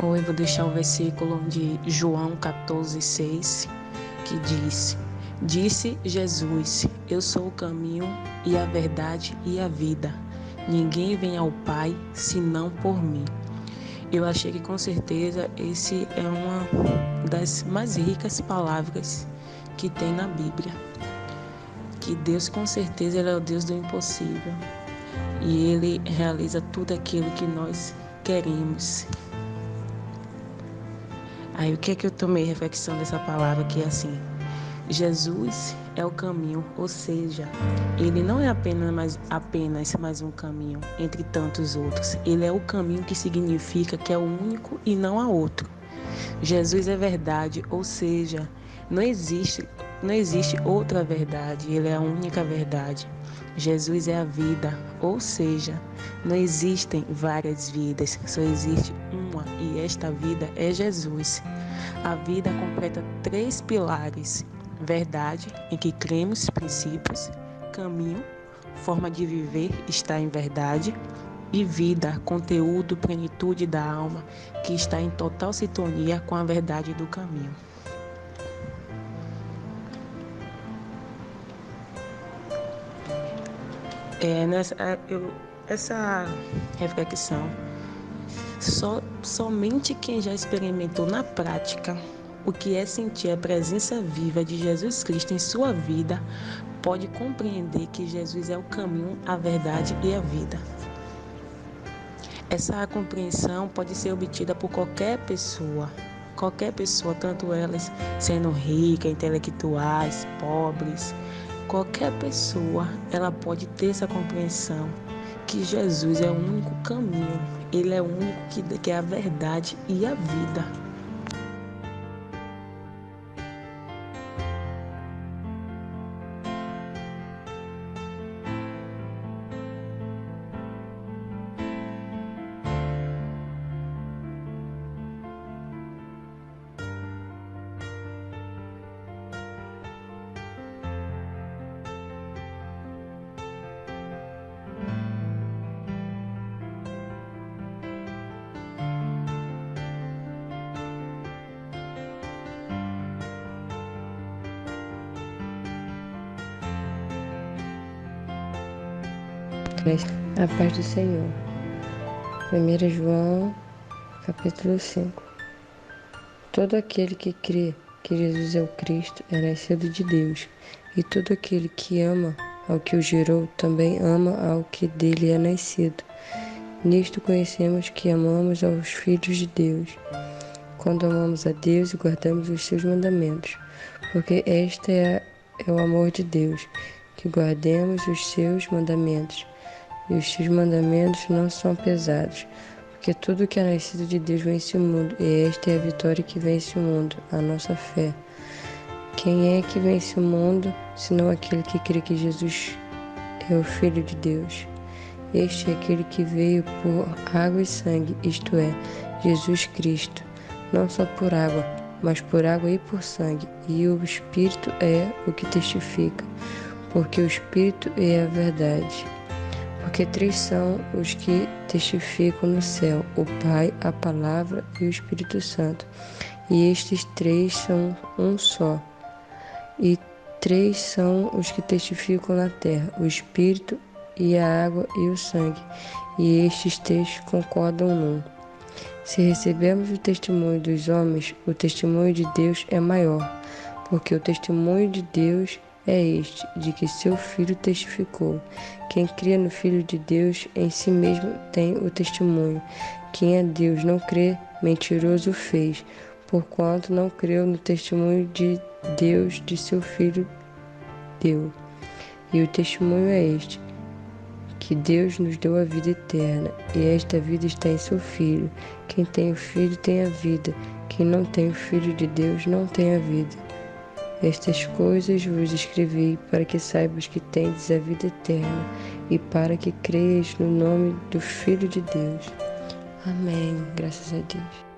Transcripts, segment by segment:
Ou eu vou deixar o versículo de João 14:6, que diz: Disse Jesus, eu sou o caminho e a verdade e a vida. Ninguém vem ao Pai senão por mim. Eu achei que com certeza esse é uma das mais ricas palavras que tem na Bíblia. Que Deus com certeza ele é o Deus do impossível. E Ele realiza tudo aquilo que nós queremos. Aí o que é que eu tomei reflexão dessa palavra que é assim: Jesus é o caminho, ou seja, Ele não é apenas mais um caminho entre tantos outros. Ele é o caminho que significa que é o único e não há outro. Jesus é verdade, ou seja, não existe outra verdade, Ele é a única verdade. Jesus é a vida, ou seja, não existem várias vidas, só existe uma e esta vida é Jesus. A vida completa 3 pilares: verdade, em que cremos, princípios; caminho, forma de viver, está em verdade; e vida, conteúdo, plenitude da alma, que está em total sintonia com a verdade do caminho. Essa reflexão, somente quem já experimentou na prática o que é sentir a presença viva de Jesus Cristo em sua vida pode compreender que Jesus é o caminho, a verdade e a vida. Essa compreensão pode ser obtida por qualquer pessoa, tanto elas sendo ricas, intelectuais, pobres. Qualquer pessoa, ela pode ter essa compreensão que Jesus é o único caminho, Ele é o único que é a verdade e a vida. A paz do Senhor. 1 João, capítulo 5. Todo aquele que crê que Jesus é o Cristo é nascido de Deus, e todo aquele que ama ao que o gerou também ama ao que dele é nascido. Nisto conhecemos que amamos aos filhos de Deus, quando amamos a Deus e guardamos os seus mandamentos, porque este é o amor de Deus, que guardemos os seus mandamentos. E os seus mandamentos não são pesados, porque tudo que é nascido de Deus vence o mundo, e esta é a vitória que vence o mundo, a nossa fé. Quem é que vence o mundo, senão aquele que crê que Jesus é o Filho de Deus? Este é aquele que veio por água e sangue, isto é, Jesus Cristo, não só por água, mas por água e por sangue, e o Espírito é o que testifica, porque o Espírito é a verdade. Porque 3 são os que testificam no céu, o Pai, a Palavra e o Espírito Santo. E estes 3 são um só. E 3 são os que testificam na terra, o Espírito e a água e o sangue. E estes 3 concordam num. Se recebemos o testemunho dos homens, o testemunho de Deus é maior, porque o testemunho de Deus é este, de que seu Filho testificou. Quem crê no Filho de Deus, em si mesmo tem o testemunho. Quem a Deus não crê, mentiroso fez, porquanto não creu no testemunho de Deus de seu Filho deu. E o testemunho é este, que Deus nos deu a vida eterna, e esta vida está em seu Filho. Quem tem o Filho tem a vida, quem não tem o Filho de Deus não tem a vida. Estas coisas vos escrevi para que saibas que tendes a vida eterna e para que creias no nome do Filho de Deus. Amém. Graças a Deus.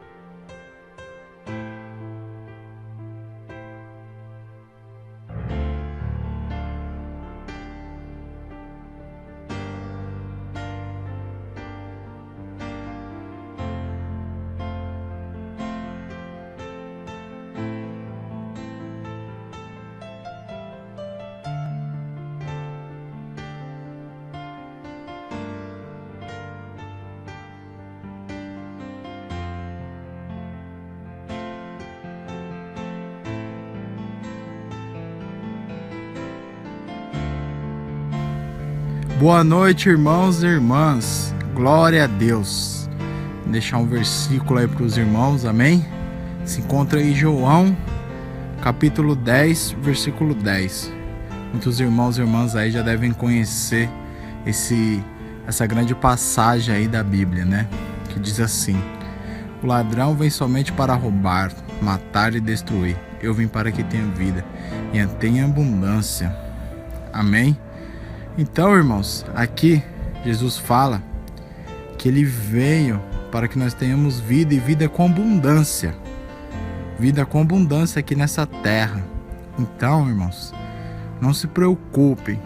Boa noite, irmãos e irmãs. Glória a Deus. Vou deixar um versículo aí para os irmãos, amém? Se encontra aí João, capítulo 10, versículo 10. Muitos irmãos e irmãs aí já devem conhecer essa grande passagem aí da Bíblia, né? Que diz assim: o ladrão vem somente para roubar, matar e destruir. Eu vim para que tenha vida e a tenha abundância. Amém? Então, irmãos, aqui Jesus fala que ele veio para que nós tenhamos vida e vida com abundância. Vida com abundância aqui nessa terra. Então, irmãos, não se preocupe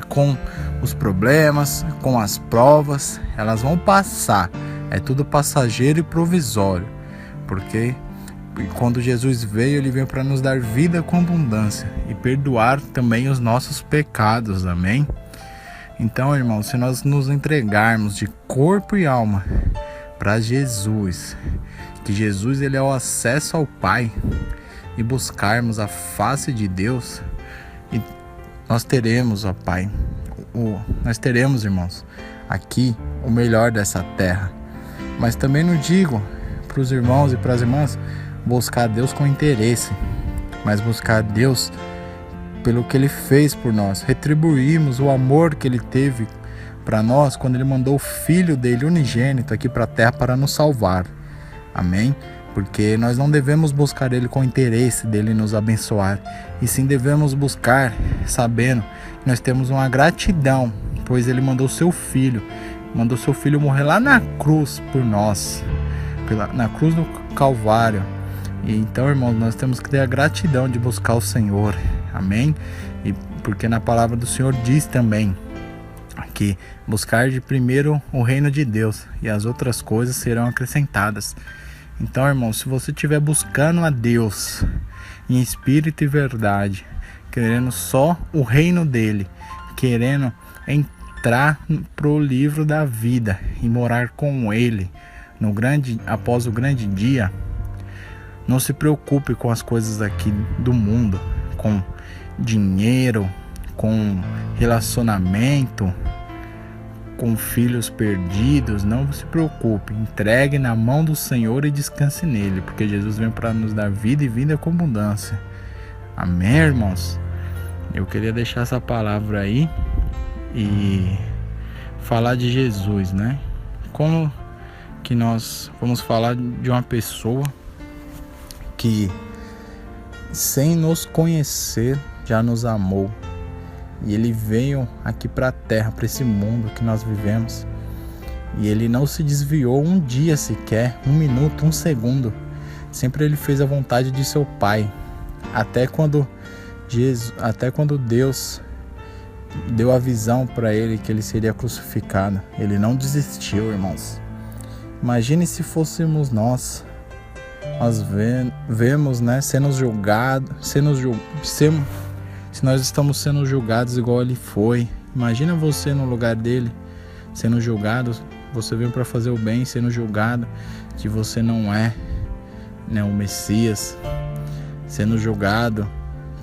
com os problemas, com as provas. Elas vão passar. É tudo passageiro e provisório. Porque quando Jesus veio, ele veio para nos dar vida com abundância e perdoar também os nossos pecados, amém? Então, irmãos, se nós nos entregarmos de corpo e alma para Jesus, que Jesus ele é o acesso ao Pai, e buscarmos a face de Deus, e nós teremos, ó Pai, nós teremos, irmãos, aqui o melhor dessa terra. Mas também não digo para os irmãos e para as irmãs buscar Deus com interesse, mas buscar Deus pelo que Ele fez por nós, retribuirmos o amor que Ele teve para nós quando Ele mandou o Filho dele unigênito aqui para a terra para nos salvar, amém? Porque nós não devemos buscar Ele com interesse dele nos abençoar, e sim devemos buscar sabendo que nós temos uma gratidão, pois Ele mandou seu Filho morrer lá na cruz por nós, na cruz do Calvário. E então, irmãos, nós temos que ter a gratidão de buscar o Senhor, amém? E porque na palavra do Senhor diz também que buscar de primeiro o reino de Deus e as outras coisas serão acrescentadas. Então, irmãos, se você estiver buscando a Deus em espírito e verdade, querendo só o reino dele, querendo entrar pro livro da vida e morar com ele após o grande dia, não se preocupe com as coisas aqui do mundo, com dinheiro, com relacionamento, com filhos perdidos. Não se preocupe, entregue na mão do Senhor e descanse nele, porque Jesus vem para nos dar vida e vida com abundância. Amém, irmãos? Eu queria deixar essa palavra aí e falar de Jesus, né? Como que nós vamos falar de uma pessoa que, sem nos conhecer, já nos amou, e ele veio aqui para a terra, para esse mundo que nós vivemos, e ele não se desviou um dia sequer, um minuto, um segundo Sempre ele fez a vontade de seu Pai. Até quando Deus deu a visão para ele que ele seria crucificado, ele não desistiu, irmãos. Imagine se fôssemos nós vemos, né, sendo julgados, se nós estamos sendo julgados igual ele foi. Imagina você no lugar dele, sendo julgado. Você veio para fazer o bem, sendo julgado que você não é, né, o Messias, sendo julgado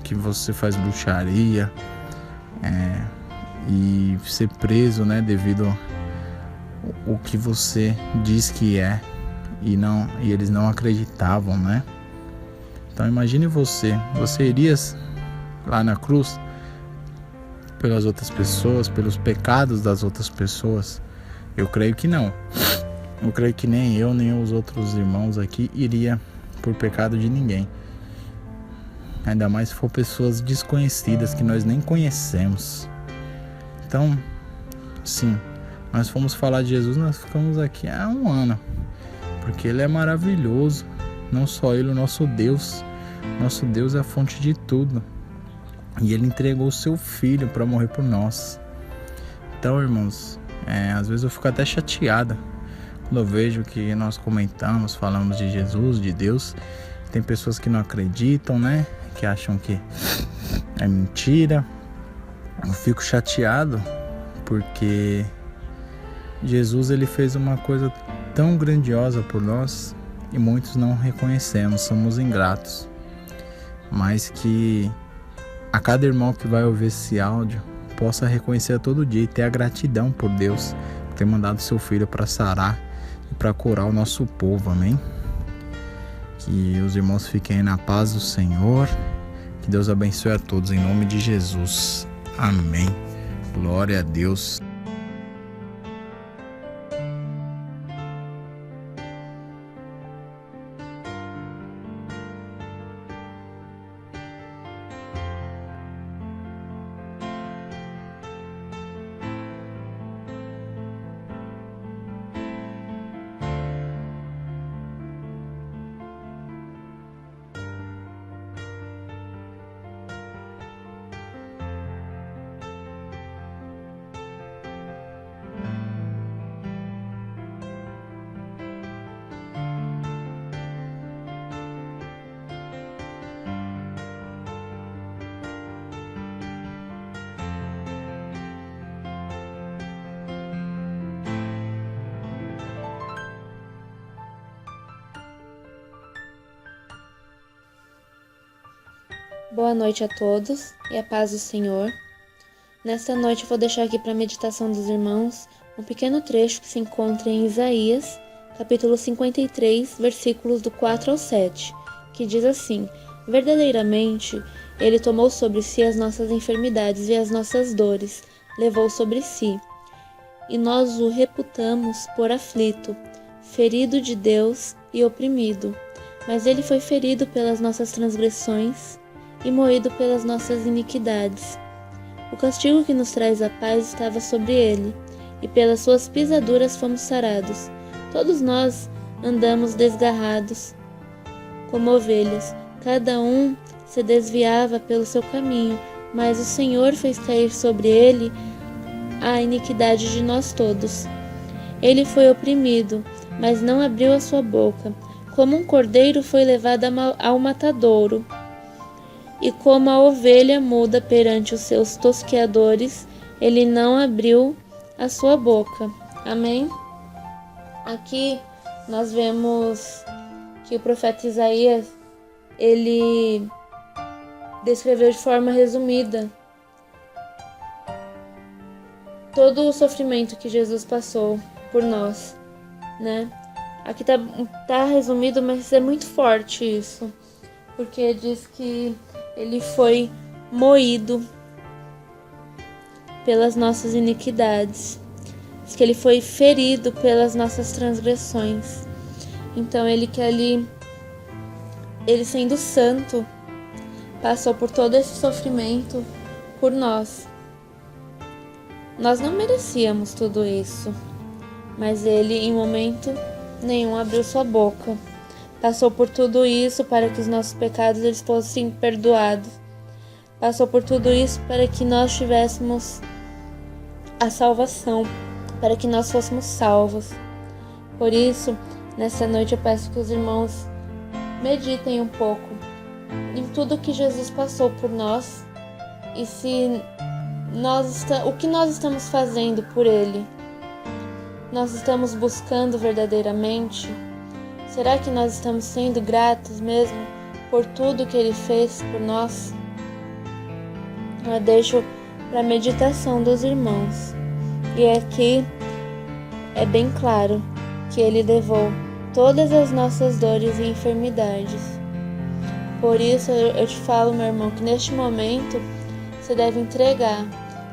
que você faz bruxaria, e ser preso, né, devido ao que você diz que é, e eles não acreditavam, né? Então imagine você iria lá na cruz pelas outras pessoas, pelos pecados das outras pessoas? Eu creio que não. Eu creio que nem eu, nem os outros irmãos aqui iria por pecado de ninguém. Ainda mais se for pessoas desconhecidas que nós nem conhecemos. Então, sim, nós fomos falar de Jesus, nós ficamos aqui há um ano. Porque ele é maravilhoso. Não só ele, o nosso Deus. Nosso Deus é a fonte de tudo. E ele entregou o seu filho para morrer por nós. Então, irmãos, às vezes eu fico até chateada quando eu vejo que nós comentamos, falamos de Jesus, de Deus. Tem pessoas que não acreditam, né? Que acham que é mentira. Eu fico chateado porque Jesus, ele fez uma coisa tão grandiosa por nós e muitos não reconhecemos, somos ingratos. Mas que a cada irmão que vai ouvir esse áudio possa reconhecer a todo dia e ter a gratidão por Deus por ter mandado seu filho para sarar e para curar o nosso povo, amém? Que os irmãos fiquem na paz do Senhor, que Deus abençoe a todos em nome de Jesus, amém. Glória a Deus. Boa noite a todos e a paz do Senhor. Nesta noite eu vou deixar aqui para a meditação dos irmãos um pequeno trecho que se encontra em Isaías, capítulo 53, versículos do 4 ao 7, que diz assim: verdadeiramente, ele tomou sobre si as nossas enfermidades e as nossas dores, levou sobre si. E nós o reputamos por aflito, ferido de Deus e oprimido. Mas ele foi ferido pelas nossas transgressões e moído pelas nossas iniquidades. O castigo que nos traz a paz estava sobre ele, e pelas suas pisaduras fomos sarados. Todos nós andamos desgarrados como ovelhas, cada um se desviava pelo seu caminho, mas o Senhor fez cair sobre ele a iniquidade de nós todos. Ele foi oprimido, mas não abriu a sua boca. Como um cordeiro foi levado ao matadouro, e como a ovelha muda perante os seus tosqueadores, ele não abriu a sua boca. Amém? Aqui nós vemos que o profeta Isaías, ele descreveu de forma resumida todo o sofrimento que Jesus passou por nós, né? Aqui tá resumido, mas é muito forte isso, porque diz que ele foi moído pelas nossas iniquidades, diz que ele foi ferido pelas nossas transgressões. Então ele sendo santo, passou por todo esse sofrimento por nós. Nós não merecíamos tudo isso, mas ele em momento nenhum abriu sua boca. Passou por tudo isso para que os nossos pecados eles fossem perdoados. Passou por tudo isso para que nós tivéssemos a salvação, para que nós fôssemos salvos. Por isso, nessa noite eu peço que os irmãos meditem um pouco em tudo que Jesus passou por nós e o que nós estamos fazendo por Ele. Nós estamos buscando verdadeiramente? Será que nós estamos sendo gratos mesmo por tudo que Ele fez por nós? Eu deixo para a meditação dos irmãos. E aqui é bem claro que Ele levou todas as nossas dores e enfermidades. Por isso eu te falo, meu irmão, que neste momento você deve entregar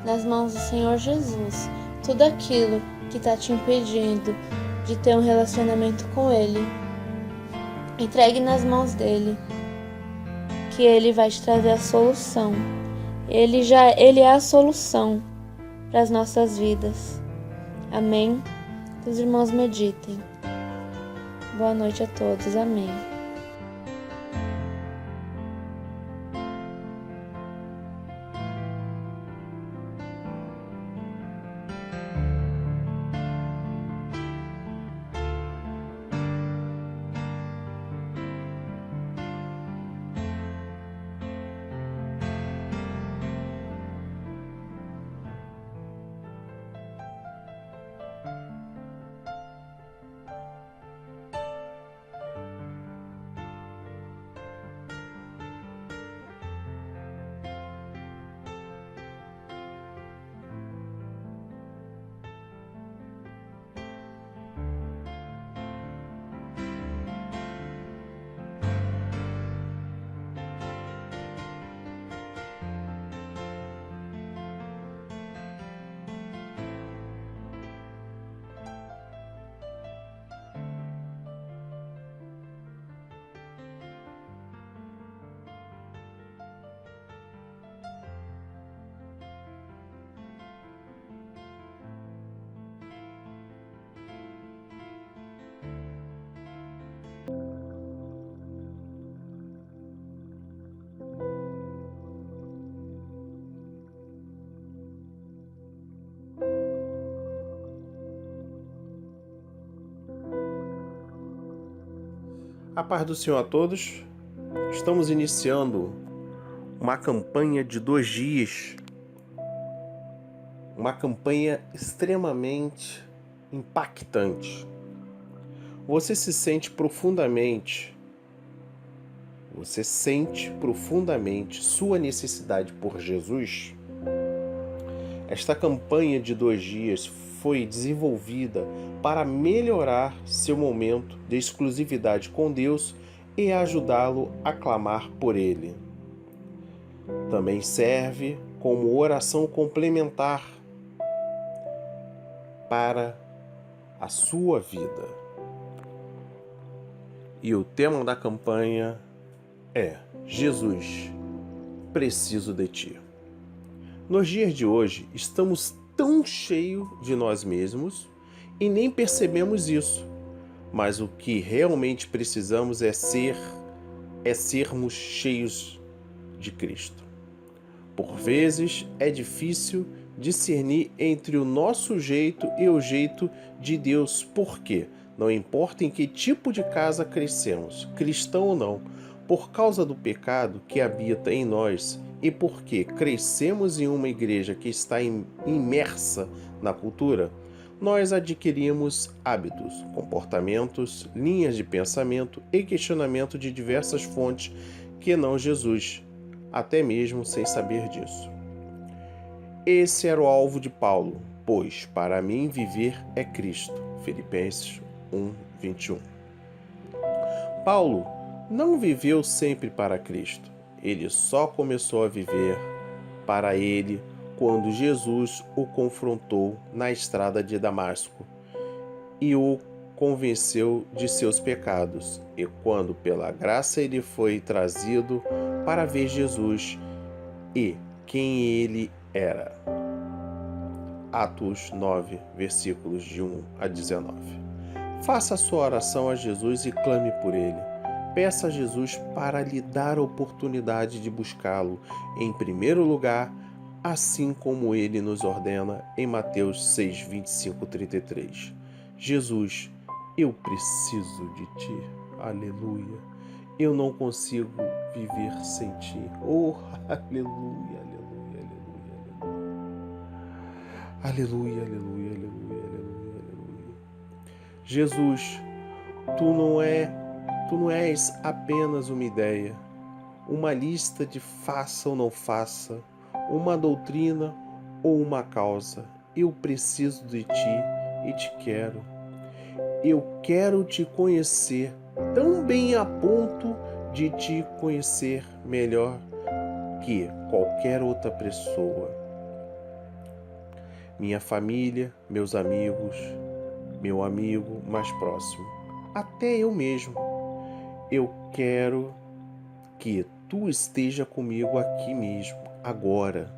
nas mãos do Senhor Jesus tudo aquilo que está te impedindo de ter um relacionamento com Ele. Entregue nas mãos dele, que Ele vai te trazer a solução. Ele é a solução para as nossas vidas. Amém? Que os irmãos meditem. Boa noite a todos. Amém. A paz do Senhor a todos. Estamos iniciando uma campanha de 2 dias, uma campanha extremamente impactante. Você sente profundamente sua necessidade por Jesus? Esta campanha de 2 dias foi desenvolvida para melhorar seu momento de exclusividade com Deus e ajudá-lo a clamar por Ele. Também serve como oração complementar para a sua vida. E o tema da campanha é: Jesus, preciso de Ti. Nos dias de hoje, estamos tão cheios de nós mesmos e nem percebemos isso. Mas o que realmente precisamos é sermos cheios de Cristo. Por vezes é difícil discernir entre o nosso jeito e o jeito de Deus, porque não importa em que tipo de casa crescemos, cristão ou não, por causa do pecado que habita em nós e porque crescemos em uma igreja que está imersa na cultura, nós adquirimos hábitos, comportamentos, linhas de pensamento e questionamento de diversas fontes que não Jesus, até mesmo sem saber disso. Esse era o alvo de Paulo, pois para mim viver é Cristo. Filipenses 1:21. Paulo não viveu sempre para Cristo. Ele só começou a viver para Ele quando Jesus o confrontou na estrada de Damasco e o convenceu de seus pecados, e quando pela graça ele foi trazido para ver Jesus e quem ele era. Atos 9, versículos de 1 a 19. Faça a sua oração a Jesus e clame por Ele. peça a Jesus para lhe dar a oportunidade de buscá-lo em primeiro lugar, assim como ele nos ordena em Mateus 6, 25, 33. Jesus, eu preciso de ti. Aleluia. Eu não consigo viver sem ti. Oh, aleluia, aleluia, aleluia, aleluia. Aleluia, aleluia, aleluia, aleluia, aleluia. Jesus, tu não és apenas uma ideia, uma lista de faça ou não faça, uma doutrina ou uma causa. Eu preciso de ti e te quero. Eu quero te conhecer tão bem a ponto de te conhecer melhor que qualquer outra pessoa. Minha família, meus amigos, meu amigo mais próximo, até eu mesmo. Eu quero que tu esteja comigo aqui mesmo, agora.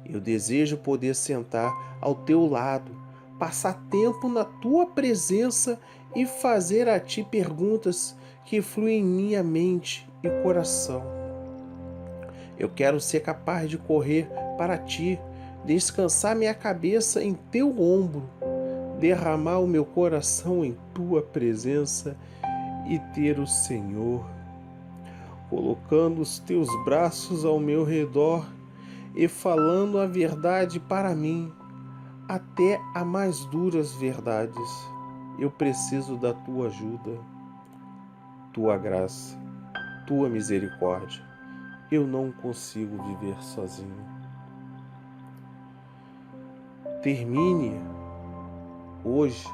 Eu desejo poder sentar ao teu lado, passar tempo na tua presença e fazer a ti perguntas que fluem em minha mente e coração. Eu quero ser capaz de correr para ti, descansar minha cabeça em teu ombro, derramar o meu coração em tua presença e ter o Senhor colocando os teus braços ao meu redor e falando a verdade para mim, até as mais duras verdades. Eu preciso da tua ajuda, tua graça, tua misericórdia. Eu não consigo viver sozinho. Termine hoje,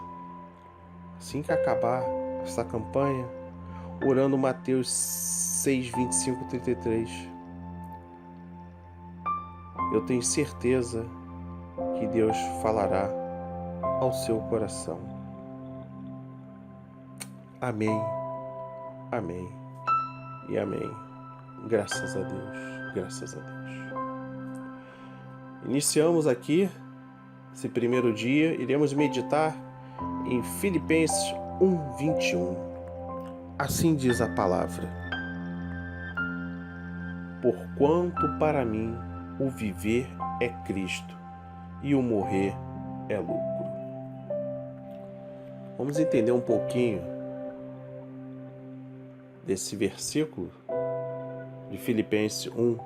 assim que acabar esta campanha, orando Mateus 6, 25, 33. Eu tenho certeza que Deus falará ao seu coração. Amém, amém e amém. Graças a Deus, graças a Deus. Iniciamos aqui esse primeiro dia, iremos meditar em Filipenses 1, 21. Assim diz a palavra: porquanto para mim o viver é Cristo e o morrer é lucro. Vamos entender um pouquinho desse versículo de Filipenses 1,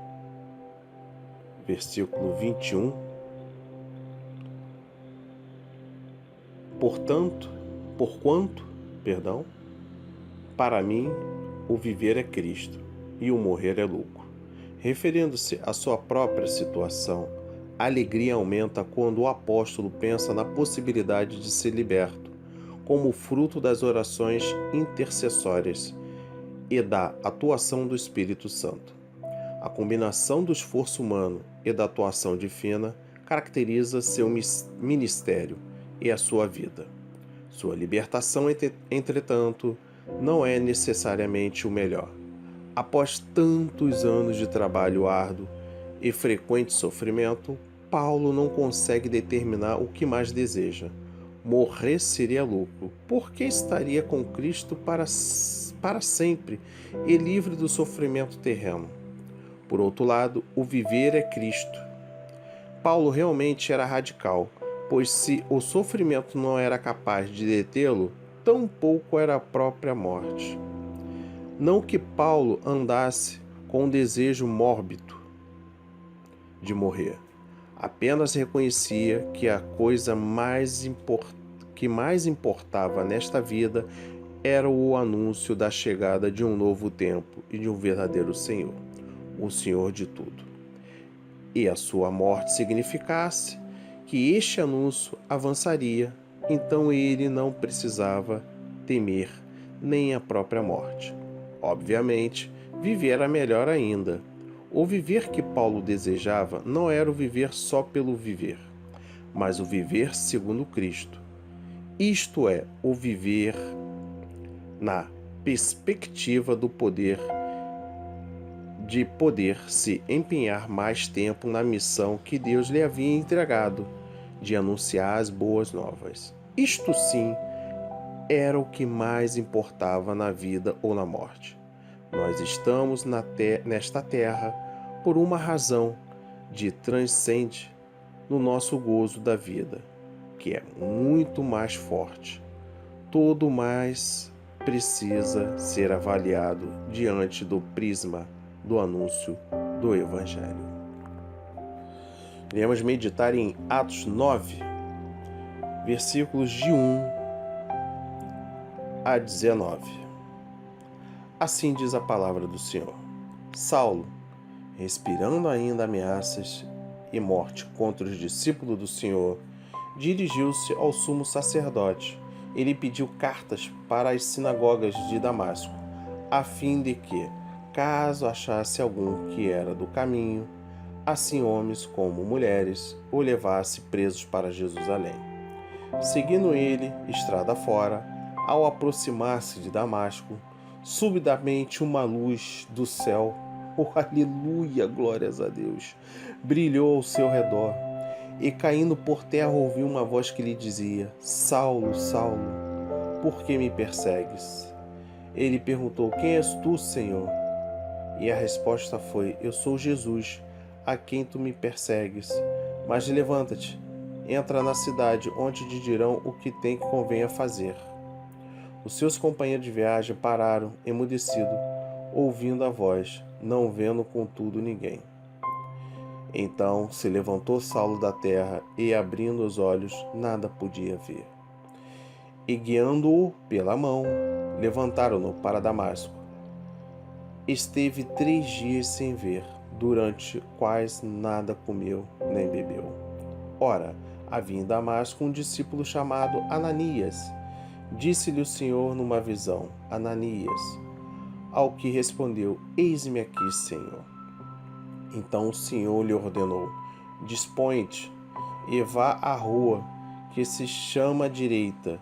versículo 21. Porquanto, para mim o viver é Cristo e o morrer é lucro. Referindo-se à sua própria situação, a alegria aumenta quando o apóstolo pensa na possibilidade de ser liberto, como fruto das orações intercessórias e da atuação do Espírito Santo. A combinação do esforço humano e da atuação divina caracteriza seu ministério e a sua vida. Sua libertação, entretanto, não é necessariamente o melhor. Após tantos anos de trabalho árduo e frequente sofrimento, Paulo não consegue determinar o que mais deseja. Morrer seria lucro, porque estaria com Cristo para sempre e livre do sofrimento terreno. Por outro lado, o viver é Cristo. Paulo realmente era radical, pois se o sofrimento não era capaz de detê-lo, tampouco era a própria morte. Não que Paulo andasse com um desejo mórbido de morrer, apenas reconhecia que a coisa que mais importava nesta vida era o anúncio da chegada de um novo tempo e de um verdadeiro Senhor, o Senhor de tudo. E a sua morte significasse que este anúncio avançaria, então ele não precisava temer nem a própria morte. Obviamente, viver era melhor ainda. O viver que Paulo desejava não era o viver só pelo viver, mas o viver segundo Cristo. Isto é, o viver na perspectiva do poder de poder se empenhar mais tempo na missão que Deus lhe havia entregado, de anunciar as boas novas. Isto sim era o que mais importava na vida ou na morte. Nós estamos nesta terra por uma razão de transcende no nosso gozo da vida, que é muito mais forte. Todo mais precisa ser avaliado diante do prisma do anúncio do Evangelho. Iremos meditar em Atos 9, versículos de 1 a 19. Assim diz a palavra do Senhor. Saulo, respirando ainda ameaças e morte contra os discípulos do Senhor, dirigiu-se ao sumo sacerdote. Ele pediu cartas para as sinagogas de Damasco, a fim de que, caso achasse algum que era do caminho, assim homens como mulheres, o levasse presos para Jerusalém. Seguindo ele, estrada fora, ao aproximar-se de Damasco, subitamente uma luz do céu, aleluia, glórias a Deus, brilhou ao seu redor, e caindo por terra ouviu uma voz que lhe dizia: Saulo, Saulo, por que me persegues? Ele perguntou: Quem és tu, Senhor? E a resposta foi: Eu sou Jesus, a quem tu me persegues. Mas levanta-te, entra na cidade, onde te dirão o que tem que convém a fazer. Os seus companheiros de viagem pararam, emudecidos, ouvindo a voz, não vendo contudo ninguém. Então se levantou Saulo da terra e, abrindo os olhos, nada podia ver. E guiando-o pela mão, levantaram-no para Damasco. Esteve 3 dias sem ver, durante quais nada comeu nem bebeu. Ora, havia em Damasco um discípulo chamado Ananias. Disse-lhe o Senhor numa visão: Ananias. Ao que respondeu: Eis-me aqui, Senhor. Então o Senhor lhe ordenou: Dispõe-te e vá à rua que se chama Direita,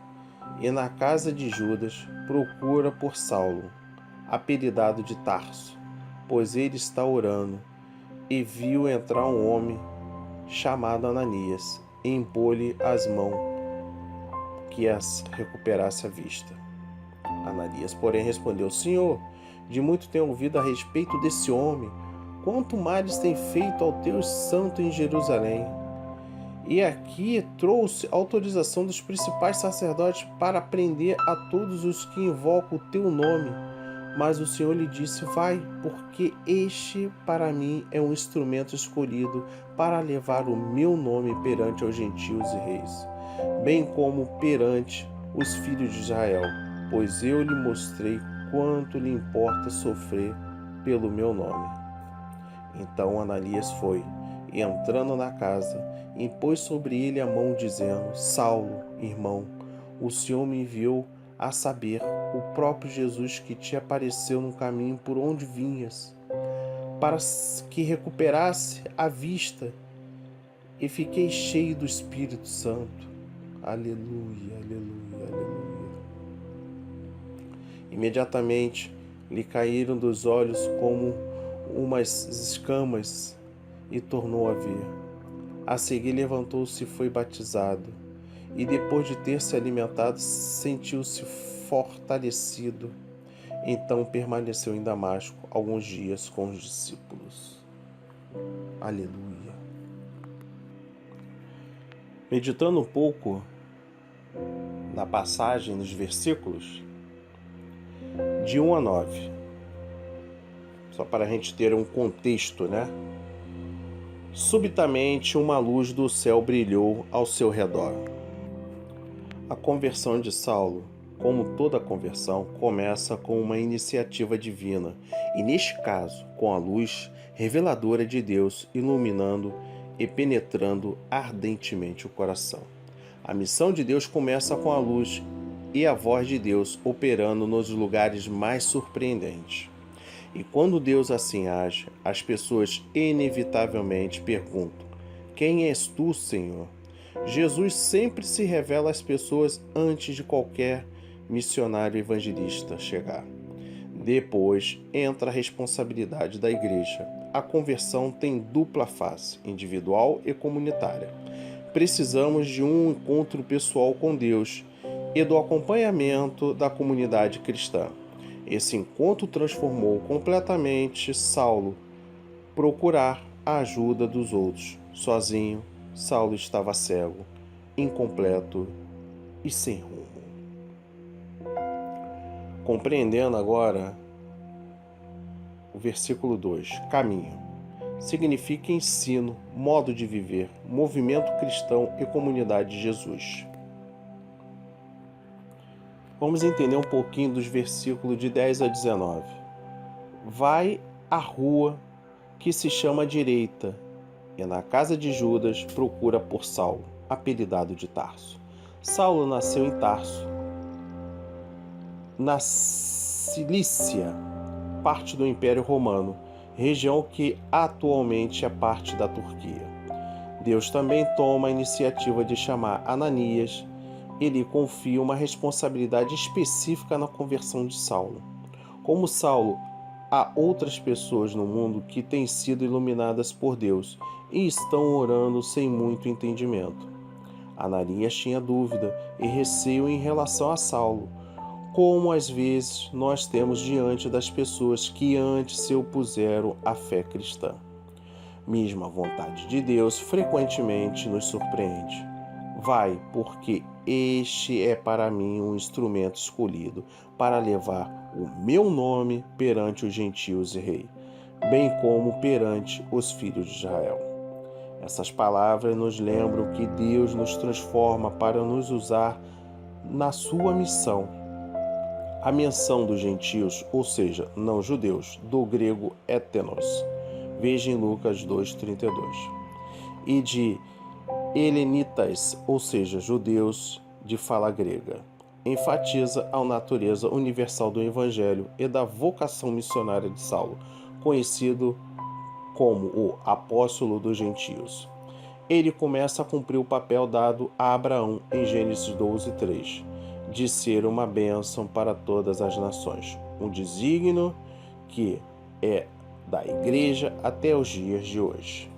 e na casa de Judas procura por Saulo, apelidado de Tarso, pois ele está orando. E viu entrar um homem chamado Ananias, e impor-lhe as mãos, que as recuperasse a vista. Ananias, porém, respondeu: Senhor, de muito tenho ouvido a respeito desse homem, quanto males tem feito ao teu santo em Jerusalém. E aqui trouxe autorização dos principais sacerdotes para prender a todos os que invocam o teu nome. Mas o Senhor lhe disse: Vai, porque este para mim é um instrumento escolhido para levar o meu nome perante os gentios e reis, bem como perante os filhos de Israel, pois eu lhe mostrei quanto lhe importa sofrer pelo meu nome. Então Ananias foi, e entrando na casa, impôs sobre ele a mão, dizendo: Saulo, irmão, o Senhor me enviou, a saber, o próprio Jesus que te apareceu no caminho por onde vinhas, para que recuperasse a vista, e fiquei cheio do Espírito Santo. Aleluia, aleluia, aleluia. Imediatamente lhe caíram dos olhos como umas escamas e tornou a ver. A seguir levantou-se e foi batizado, e depois de ter se alimentado, sentiu-se fortalecido. Então permaneceu em Damasco alguns dias com os discípulos. Aleluia. Meditando um pouco na passagem, nos versículos de 1 a 9, só para a gente ter um contexto, né? Subitamente uma luz do céu brilhou ao seu redor. A conversão de Saulo, como toda conversão, começa com uma iniciativa divina, e neste caso, com a luz reveladora de Deus iluminando e penetrando ardentemente o coração. A missão de Deus começa com a luz e a voz de Deus operando nos lugares mais surpreendentes. E quando Deus assim age, as pessoas inevitavelmente perguntam: Quem és tu, Senhor? Jesus sempre se revela às pessoas antes de qualquer missionário evangelista chegar. Depois entra a responsabilidade da igreja. A conversão tem dupla face, individual e comunitária. Precisamos de um encontro pessoal com Deus e do acompanhamento da comunidade cristã. Esse encontro transformou completamente Saulo procurar a ajuda dos outros. Sozinho, Saulo estava cego, incompleto e sem rumo. Compreendendo agora o versículo 2, caminho, significa ensino, modo de viver, movimento cristão e comunidade de Jesus. Vamos entender um pouquinho dos versículos de 10 a 19. Vai à rua que se chama direita, e na casa de Judas procura por Saulo, apelidado de Tarso. Saulo nasceu em Tarso, na Cilícia, parte do Império Romano, região que atualmente é parte da Turquia. Deus também toma a iniciativa de chamar Ananias e lhe confia uma responsabilidade específica na conversão de Saulo. Como Saulo, há outras pessoas no mundo que têm sido iluminadas por Deus e estão orando sem muito entendimento. Ananias tinha dúvida e receio em relação a Saulo, como às vezes nós temos diante das pessoas que antes se opuseram à fé cristã. Mesmo a vontade de Deus frequentemente nos surpreende. Vai, porque este é para mim um instrumento escolhido para levar o meu nome perante os gentios e rei, bem como perante os filhos de Israel. Essas palavras nos lembram que Deus nos transforma para nos usar na sua missão. A menção dos gentios, ou seja, não judeus, do grego étenos, veja em Lucas 2,32, e de helenitas, ou seja, judeus de fala grega, enfatiza a natureza universal do Evangelho e da vocação missionária de Saulo, conhecido como o apóstolo dos gentios. Ele começa a cumprir o papel dado a Abraão em Gênesis 12:3, de ser uma bênção para todas as nações, um desígnio que é da igreja até os dias de hoje.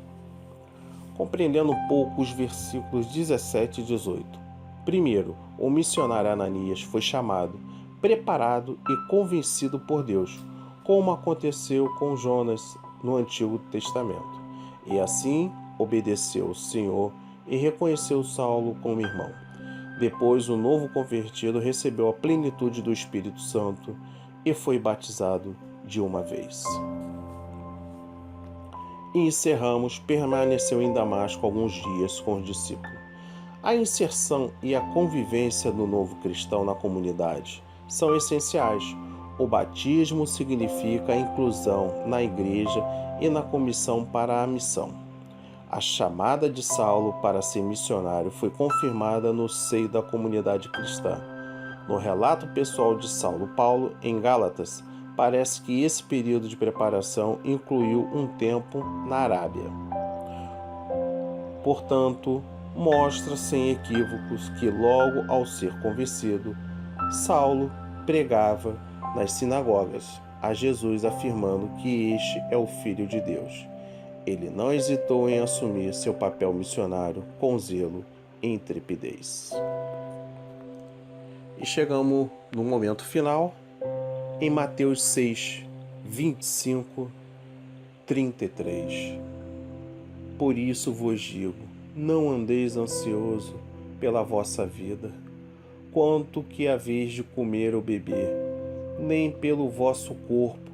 Compreendendo um pouco os versículos 17 e 18. Primeiro, o missionário Ananias foi chamado, preparado e convencido por Deus, como aconteceu com Jonas no Antigo Testamento. E assim obedeceu o Senhor e reconheceu Saulo como irmão. Depois, o novo convertido recebeu a plenitude do Espírito Santo e foi batizado de uma vez. E encerramos, permaneceu em Damasco alguns dias com os discípulos. A inserção e a convivência do novo cristão na comunidade são essenciais. O batismo significa a inclusão na igreja e na comissão para a missão. A chamada de Saulo para ser missionário foi confirmada no seio da comunidade cristã. No relato pessoal de Saulo Paulo, em Gálatas, parece que esse período de preparação incluiu um tempo na Arábia. Portanto, mostra sem equívocos que logo ao ser convencido, Saulo pregava nas sinagogas a Jesus, afirmando que este é o Filho de Deus. Ele não hesitou em assumir seu papel missionário com zelo e intrepidez. E chegamos no momento final, em Mateus 6, 25, 33. Por isso vos digo, não andeis ansioso pela vossa vida, quanto que haveis de comer ou beber, nem pelo vosso corpo,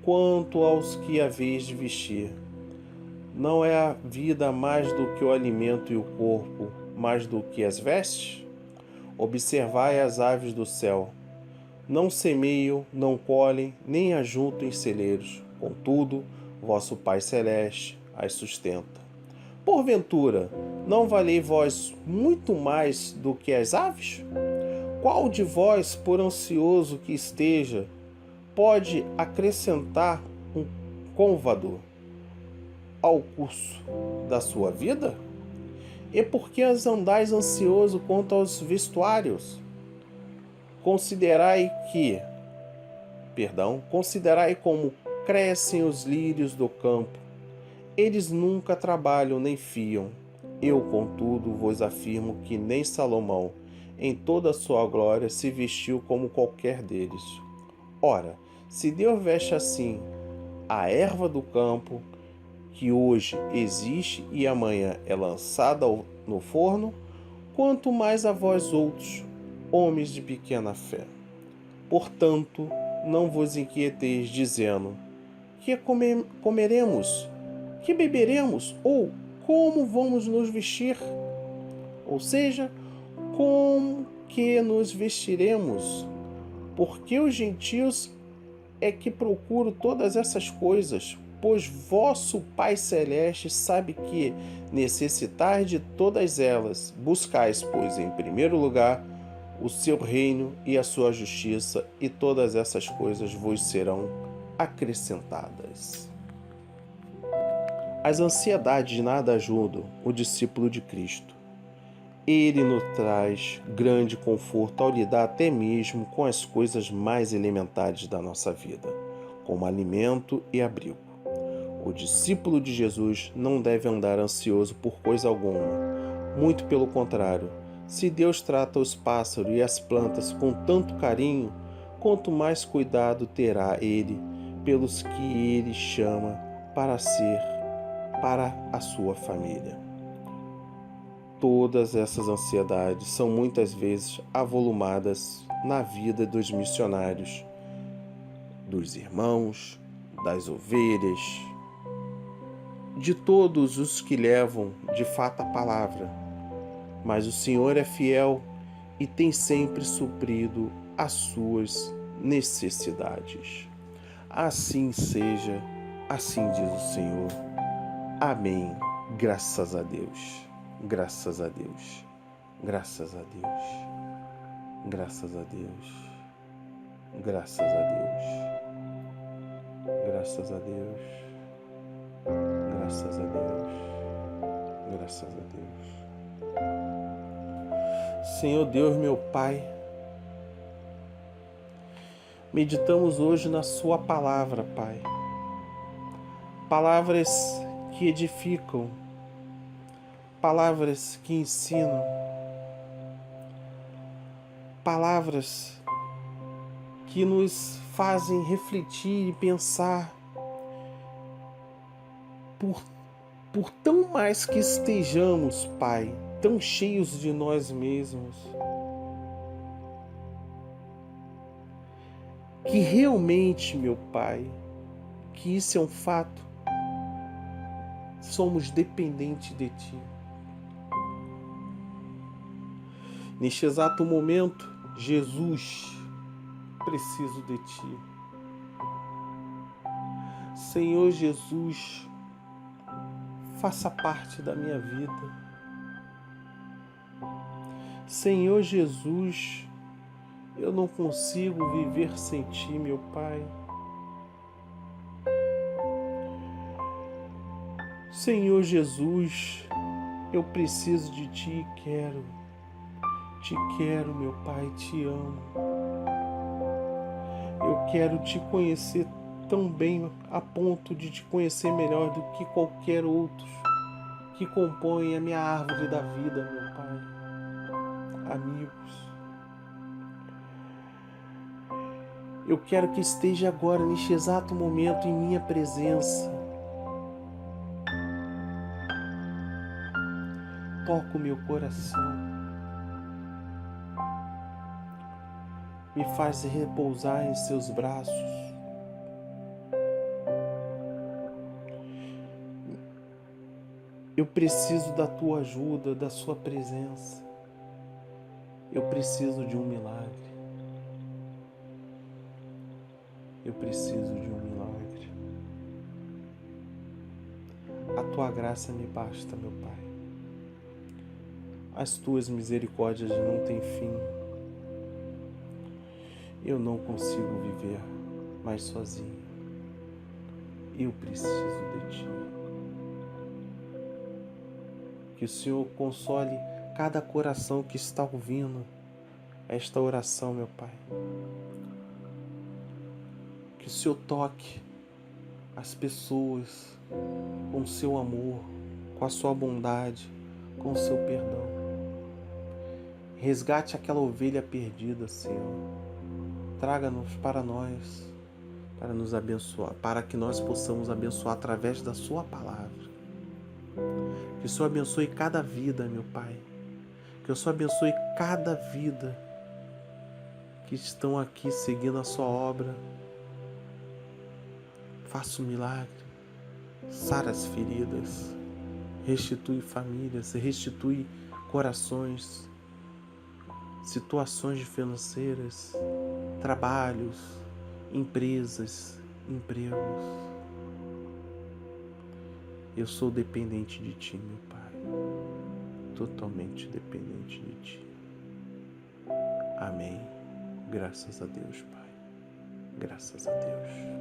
quanto aos que haveis de vestir. Não é a vida mais do que o alimento e o corpo, mais do que as vestes? Observai as aves do céu. Não semeiam, não colhem, nem ajuntam em celeiros. Contudo, vosso Pai Celeste as sustenta. Porventura, não valei vós muito mais do que as aves? Qual de vós, por ansioso que esteja, pode acrescentar um côvado ao curso da sua vida? E por que andais ansioso quanto aos vestuários? Considerai como crescem os lírios do campo. Eles nunca trabalham nem fiam. Eu, contudo, vos afirmo que nem Salomão, em toda a sua glória, se vestiu como qualquer deles. Ora, se Deus veste assim a erva do campo, que hoje existe e amanhã é lançada no forno, quanto mais a vós outros, homens de pequena fé. Portanto, não vos inquieteis dizendo: que comeremos, que beberemos, ou como vamos nos vestir? Ou seja, como que nos vestiremos? Porque os gentios é que procuram todas essas coisas, pois vosso Pai Celeste sabe que necessitais de todas elas. Buscais, pois, em primeiro lugar, o seu reino e a sua justiça, e todas essas coisas vos serão acrescentadas. As ansiedades nada ajudam o discípulo de Cristo. Ele nos traz grande conforto ao lidar até mesmo com as coisas mais elementares da nossa vida, como alimento e abrigo. O discípulo de Jesus não deve andar ansioso por coisa alguma. Muito pelo contrário, se Deus trata os pássaros e as plantas com tanto carinho, quanto mais cuidado terá Ele pelos que Ele chama para ser para a sua família. Todas essas ansiedades são muitas vezes avolumadas na vida dos missionários, dos irmãos, das ovelhas, de todos os que levam de fato a palavra. Mas o Senhor é fiel e tem sempre suprido as suas necessidades. Assim seja, assim diz o Senhor. Amém. Graças a Deus. Graças a Deus. Graças a Deus. Graças a Deus. Graças a Deus. Graças a Deus. Graças a Deus. Graças a Deus. Senhor Deus, meu Pai, meditamos hoje na Sua palavra, Pai. Palavras que edificam, palavras que ensinam, palavras que nos fazem refletir e pensar por tão mais que estejamos, Pai, tão cheios de nós mesmos, que realmente, meu Pai, que isso é um fato, somos dependentes de Ti. Neste exato momento, Jesus, preciso de Ti. Senhor Jesus, faça parte da minha vida. Senhor Jesus, eu não consigo viver sem Ti, meu Pai. Senhor Jesus, eu preciso de Ti e quero. Te quero, meu Pai, Te amo. Eu quero Te conhecer tão bem a ponto de Te conhecer melhor do que qualquer outro que compõe a minha árvore da vida, meu Pai. Amigos, eu quero que esteja agora, neste exato momento, em minha presença. Toca o meu coração. Me faz repousar em Seus braços. Eu preciso da Tua ajuda, da Sua presença. Eu preciso de um milagre. Eu preciso de um milagre. A Tua graça me basta, meu Pai. As Tuas misericórdias não têm fim. Eu não consigo viver mais sozinho. Eu preciso de Ti. Que o Senhor console cada coração que está ouvindo esta oração, meu Pai. Que o Senhor toque as pessoas com o Seu amor, com a Sua bondade, com o Seu perdão. Resgate aquela ovelha perdida, Senhor. traga-nos para nós, para nos abençoar, para que nós possamos abençoar através da sua palavra. Que o Senhor abençoe cada vida, meu Pai. Que o Senhor abençoe cada vida que estão aqui seguindo a sua obra. Faça um milagre, sara as feridas, restitui famílias, restitui corações, situações financeiras, trabalhos, empresas, empregos. Eu sou dependente de Ti, meu Pai, totalmente dependente de Ti. Amém. Graças a Deus, Pai. Graças a Deus.